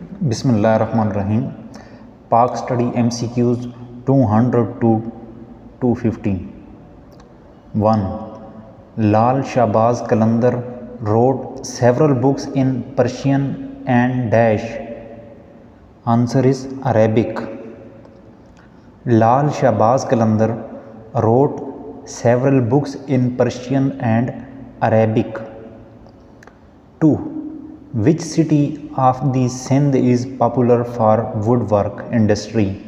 Bismillahirrahmanirrahim. Park Study MCQs 200 to 250. 1. Lal Shahbaz Qalandar wrote several books in Persian and dash. Answer is Arabic. Lal Shahbaz Qalandar wrote several books in Persian and Arabic. 2. Which city of the Sindh is popular for woodwork industry?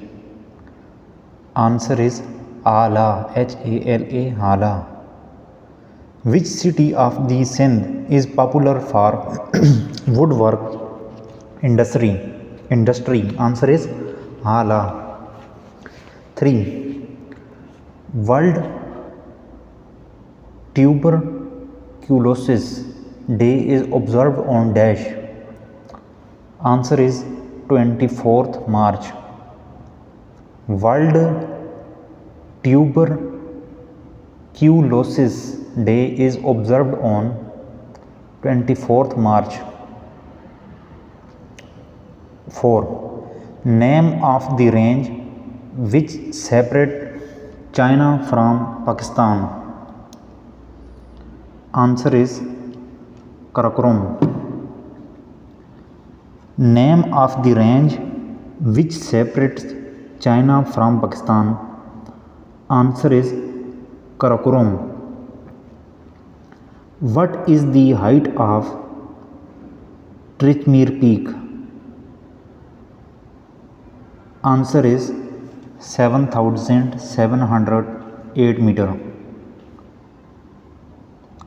Answer is Hala, H-A-L-A, Hala. Which city of the Sindh is popular for woodwork industry? Answer is Hala. 3. World Tuberculosis Day is observed on dash. Answer is 24th March. World Tuberculosis Day is observed on 24th March. 4. Name of the range which separate China from Pakistan. Answer is Karakoram. Name of the range which separates China from Pakistan. Answer is Karakoram. What is the height of Trechmere Peak? Answer is 7,708 meter.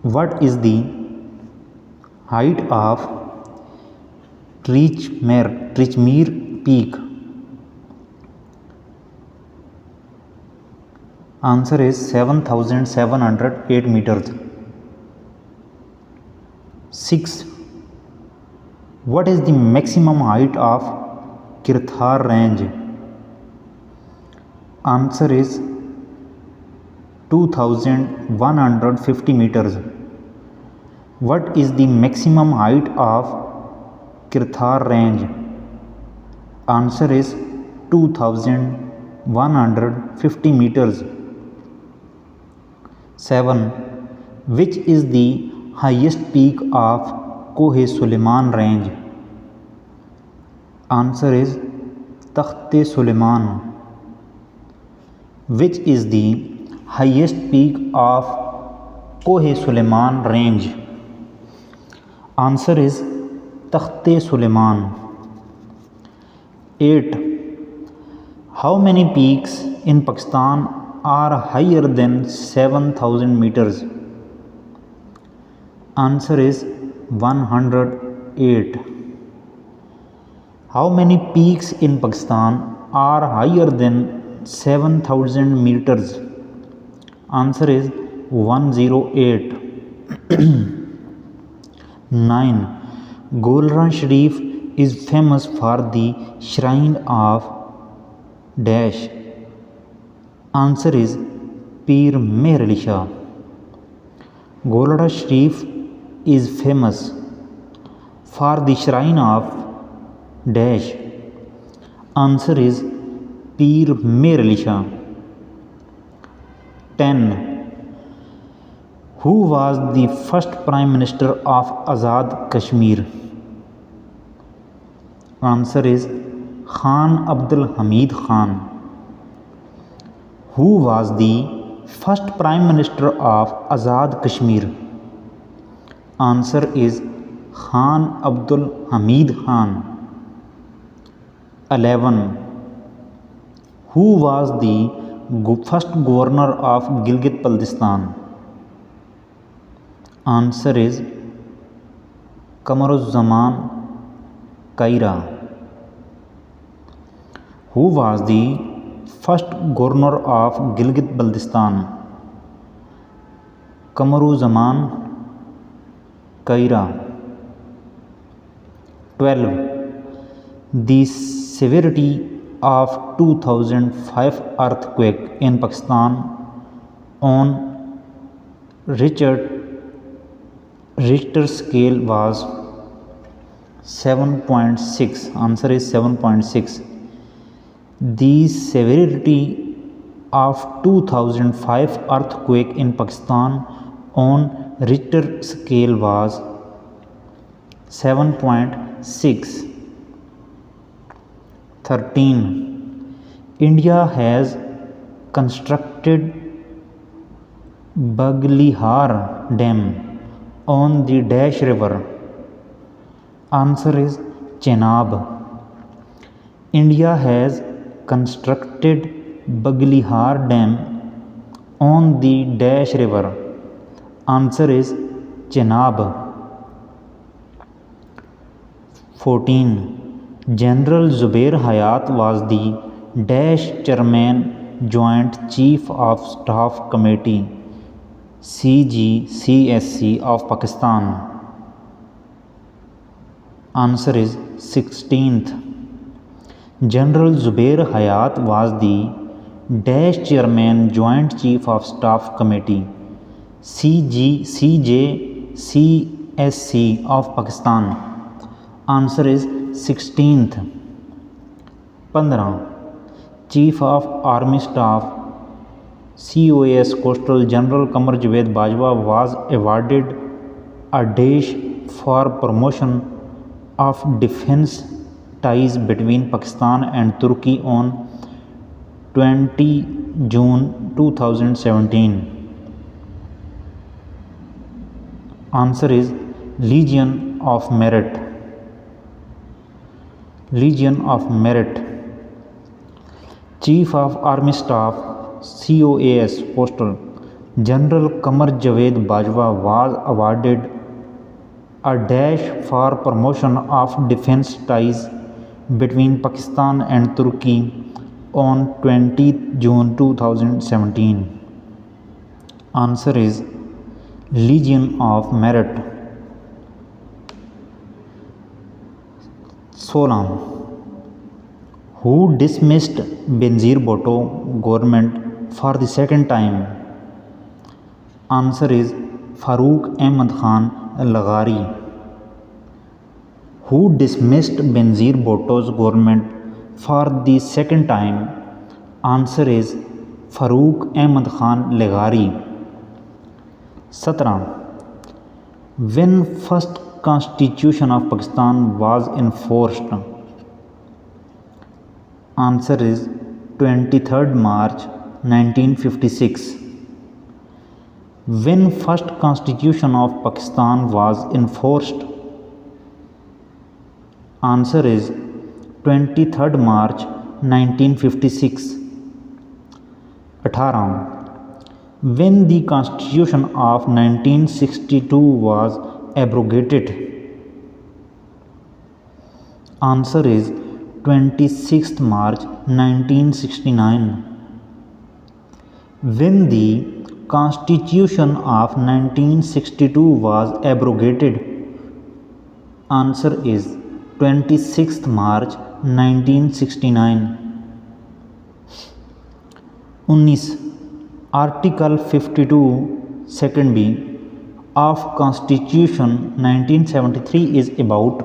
What is the height of Trechmere Peak? Answer is 7,708 meters. 6. What is the maximum height of Kirthar range? Answer is 2,150 meters. What is the maximum height of Kirthar range? Answer is 2,150 meters. 7. Which is the highest peak of Koh-e-Suleiman range? Answer is Takht-e-Suleiman. Which is the highest peak of Koh-e-Suleiman range? Answer is Takht-e-Suleiman. 8. How many peaks in Pakistan are higher than 7,000 meters? Answer is 108. How many peaks in Pakistan are higher than 7,000 meters? Answer is 108. 9. Golra Sharif is famous for the shrine of dash. Answer is Pir Meher Ali Shah. Golra Sharif is famous for the shrine of dash. Answer is Pir Meher Ali Shah. 10. Who was the first Prime Minister of Azad Kashmir? Answer is Khan Abdul Hamid Khan. Who was the first Prime Minister of Azad Kashmir? Answer is Khan Abdul Hamid Khan. 11. Who was the first governor of Gilgit Baltistan? Answer is Kamaruzzaman Kaira. Who was the first governor of Gilgit Baltistan? Kamaruzzaman Kaira. 12. The severity of 2005 earthquake in Pakistan on Richter scale was 7.6. Answer is 7.6. The severity of 2005 earthquake in Pakistan on Richter scale was 7.6. 13. India has constructed Baglihar Dam on the Dash River. Answer is Chenab. India has constructed Baglihar Dam on the Dash River. Answer is Chenab. 14. General Zubair Hayat was the Dash Chairman Joint Chief of Staff Committee CGCSC of Pakistan. Answer is 16th. General Zubair Hayat was the Dash Chairman Joint Chief of Staff Committee CGCSC of Pakistan. Answer is 16th. 15. Chief of Army Staff COAS Coastal General Qamar Javed Bajwa was awarded a dash for promotion of defense ties between Pakistan and Turkey on 20 June 2017. Answer is Legion of Merit. Legion of Merit. Chief of Army Staff COAS Coastal General Qamar Javed Bajwa was awarded a dash for promotion of defense ties between Pakistan and Turkey on 20 June 2017. Answer is Legion of Merit. 16. Who dismissed Benazir Bhutto government for the second time? Answer is Farooq Ahmad Khan Laghari. Who dismissed Benazir Bhutto's government for the second time? Answer is Farooq Ahmad Khan Laghari. 17. When first Constitution of Pakistan was enforced? Answer is 23rd March 1956. When first Constitution of Pakistan was enforced? Answer is 23rd March 1956. 18. When the Constitution of 1962 was abrogated? Answer is 26th March 1969. When the Constitution of 1962 was abrogated? Answer is 26th March 1969. 19. Article 52 second B of Constitution 1973 is about?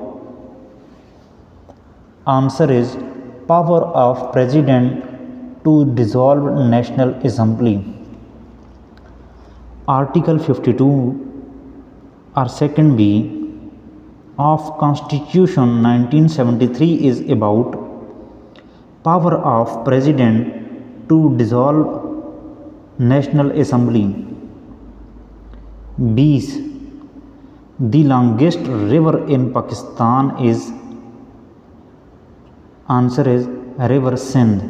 Answer is power of President to dissolve National Assembly. Article 52 or second B of Constitution 1973 is about power of President to dissolve National Assembly. B. The longest river in Pakistan is? Answer is River Sindh.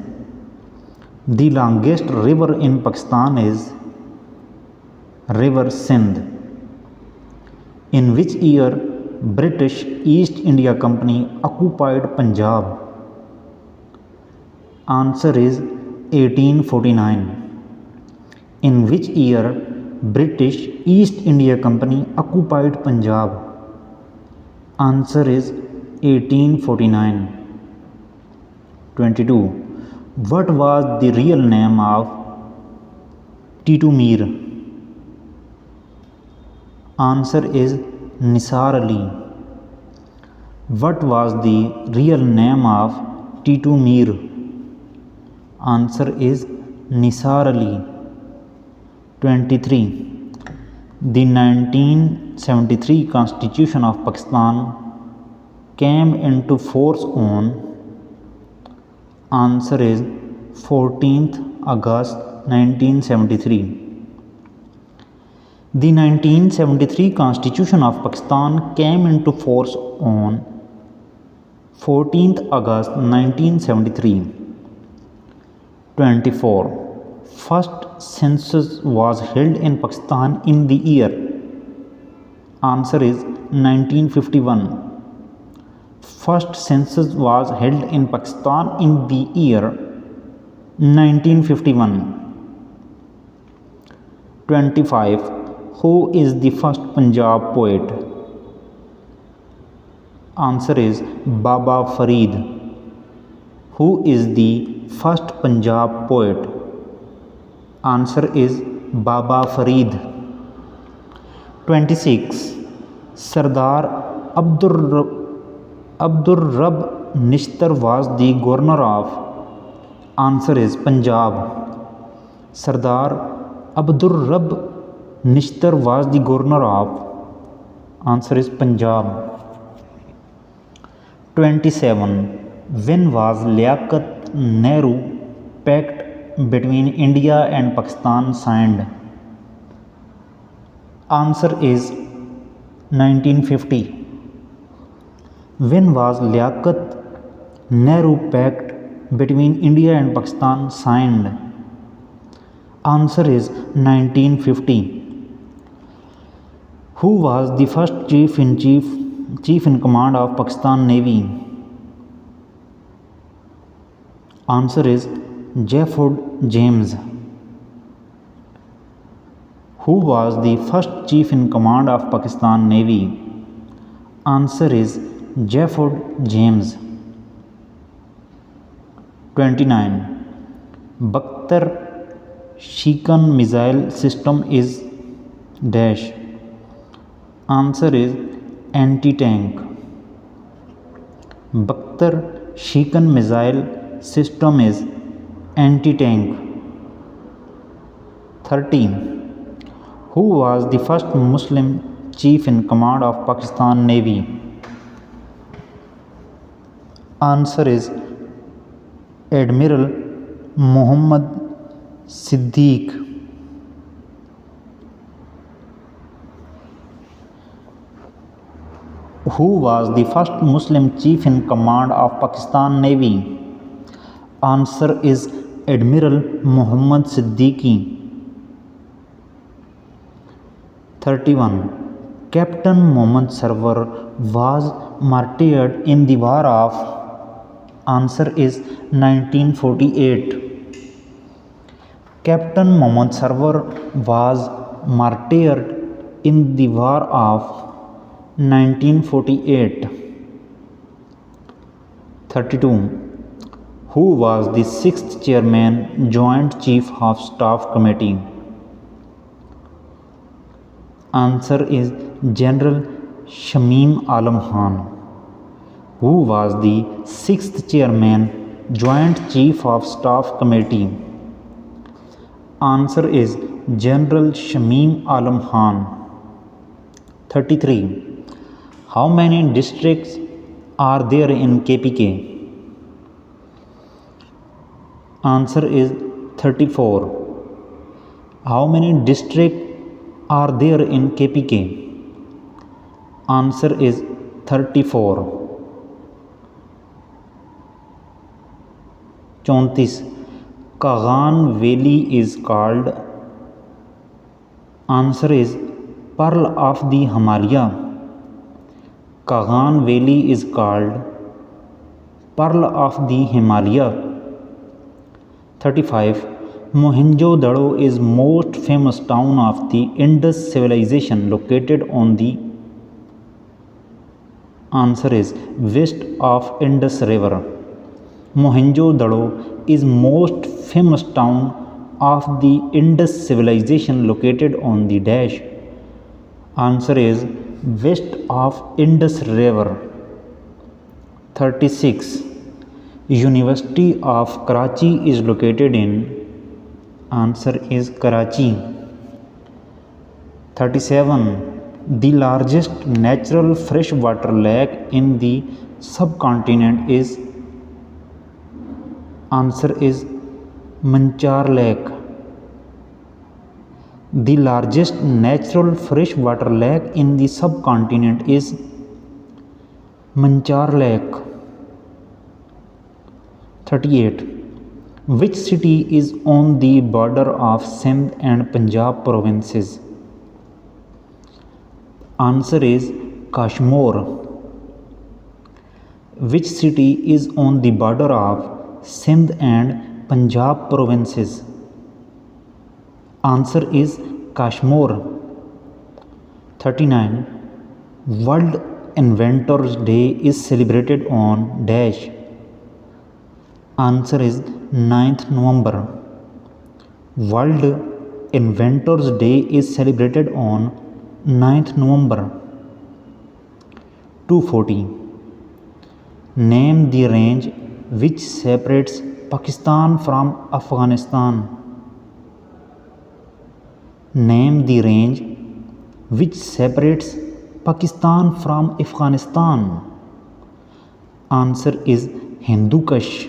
The longest river in Pakistan is River Sindh. In which year British East India Company occupied Punjab? Answer is 1849. In which year British East India Company occupied Punjab? Answer is 1849. 22. What was the real name of Titu Mir? Answer is Nisar Ali. What was the real name of Titu Mir? Answer is Nisar Ali. 23. The 1973 Constitution of Pakistan came into force on. Answer is 14th August 1973. The 1973 Constitution of Pakistan came into force on 14th August 1973. 24. First census was held in Pakistan in the year. Answer is 1951. First census was held in Pakistan in the year 1951. 25. Who is the first Punjab poet? Answer is Baba Farid. Who is the first Punjab poet? Answer is Baba Farid. 26. Sardar Abdur Rab Nishtar was the governor of. Answer is Punjab. Sardar Abdur Rab Nishtar was the governor of. Answer is Punjab. 27. When was Liaquat Nehru Pact between India and Pakistan signed? Answer is 1950. When was Liaquat Nehru Pact between India and Pakistan signed? Answer is 1950. Who was the first chief in command of Pakistan Navy? Answer is Jefford James. Who was the first chief in command of Pakistan Navy? Answer is Jefford James. 29. Bakhtar Shikan missile system is dash. Answer is anti-tank. Bakhtar Shikan missile system is anti-tank. 13. Who was the first Muslim chief in command of Pakistan Navy? Answer is Admiral Muhammad Siddiq. Who was the first Muslim chief in command of Pakistan Navy? Answer is Admiral Muhammad Siddiqui. 31. Captain Mohammad Sarwar was martyred in the war of. Answer is 1948. Captain Mohammad Sarwar was martyred in the war of 1948. 32. Who was the sixth chairman Joint Chief of Staff Committee? Answer is General Shamim Alam Khan. Who was the sixth chairman Joint Chief of Staff Committee? Answer is General Shamim Alam Khan. 33. How many districts are there in KPK? Answer is 34. How many districts are there in KPK? Answer is 34. 34. Kaghan Valley is called. Answer is Pearl of the Himalaya. Kaghan Valley is called Pearl of the Himalaya. 35. Mohenjo-daro is most famous town of the Indus civilization located on the. Answer is west of Indus River. Mohenjo-daro is most famous town of the Indus civilization located on the dash. Answer is west of Indus River. 36. University of Karachi is located in. Answer is Karachi. 37. The largest natural freshwater lake in the subcontinent is. Answer is Manchar Lake. The largest natural freshwater lake in the subcontinent is Manchar Lake. 38. Which city is on the border of Sindh and Punjab provinces? Answer is Kashmir. Which city is on the border of Sindh and Punjab provinces? Answer is Kashmir. 39. World Inventors Day is celebrated on dash. Answer is 9th November. World Inventors Day is celebrated on 9th November. 240. Name the range which separates Pakistan from Afghanistan. Name the range which separates Pakistan from Afghanistan. Answer is Hindu Kush.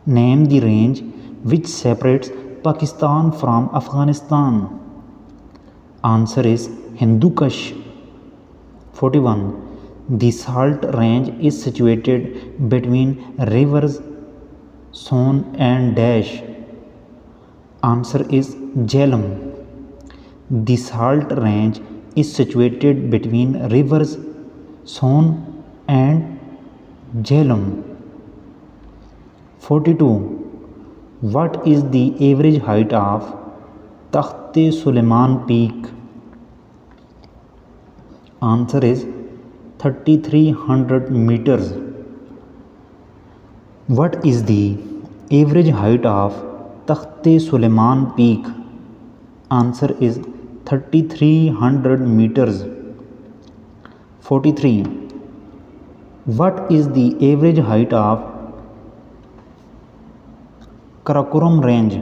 Name the range which separates Pakistan from Afghanistan. Answer is Hindu Kush. 41. The Salt Range is situated between rivers Son and dash. Answer is Jhelum. The Salt Range is situated between rivers Son and Jhelum. 42. What is the average height of Takht-e-Suleiman Peak? Answer is 3,300 meters. What is the average height of Takht-e-Suleiman Peak? Answer is 3,300 meters. 43. What is the average height of Karakoram Range?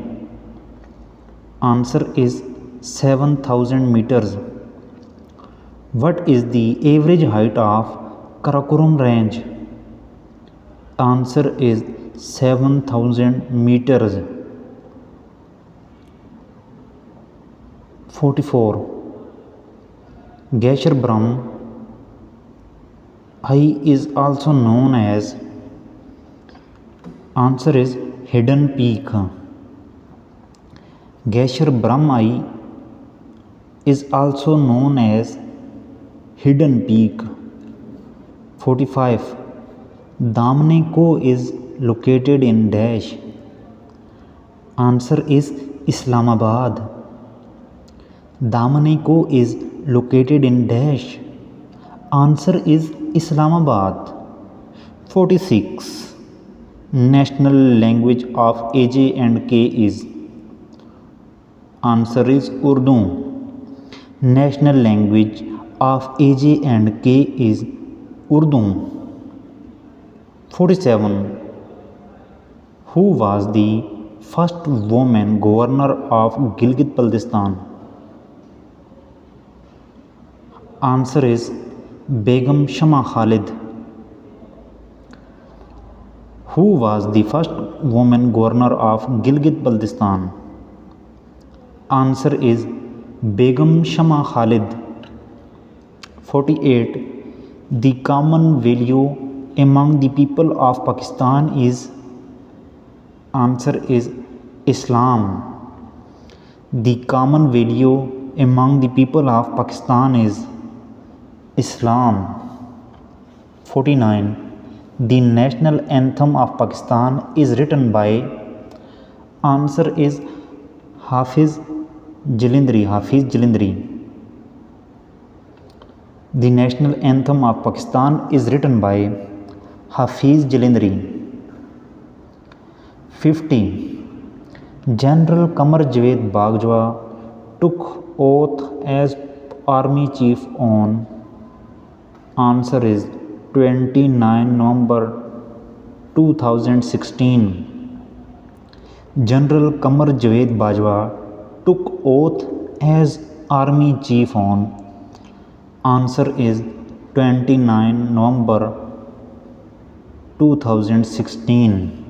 Answer is 7,000 meters. What is the average height of Karakoram Range? Answer is 7,000 meters. 44. Gesher Brahm Eye is also known as. Answer is Hidden Peak. Gesher Brahm Eye is also known as Hidden Peak. 45. Damne Ko is located in dash. Answer is Islamabad. Damne Ko is located in dash. Answer is Islamabad. 46. National language of AJ and K is. Answer is Urdu. National language of AJ and K is Urdu. 47. Who was the first woman governor of Gilgit-Baltistan? Answer is Begum Shama Khalid. Who was the first woman governor of Gilgit-Baltistan? Answer is Begum Shama Khalid. 48. The common value among the people of Pakistan is. Answer is Islam. The common value among the people of Pakistan is Islam. 49. The national anthem of Pakistan is written by. Answer is Hafiz Jalindri. The national anthem of Pakistan is written by Hafiz Jalindri. 50. General Qamar Javed Bajwa took oath as army chief on. Answer is 29 November 2016. General Qamar Javed Bajwa took oath as Army Chief on. Answer is 29 November 2016.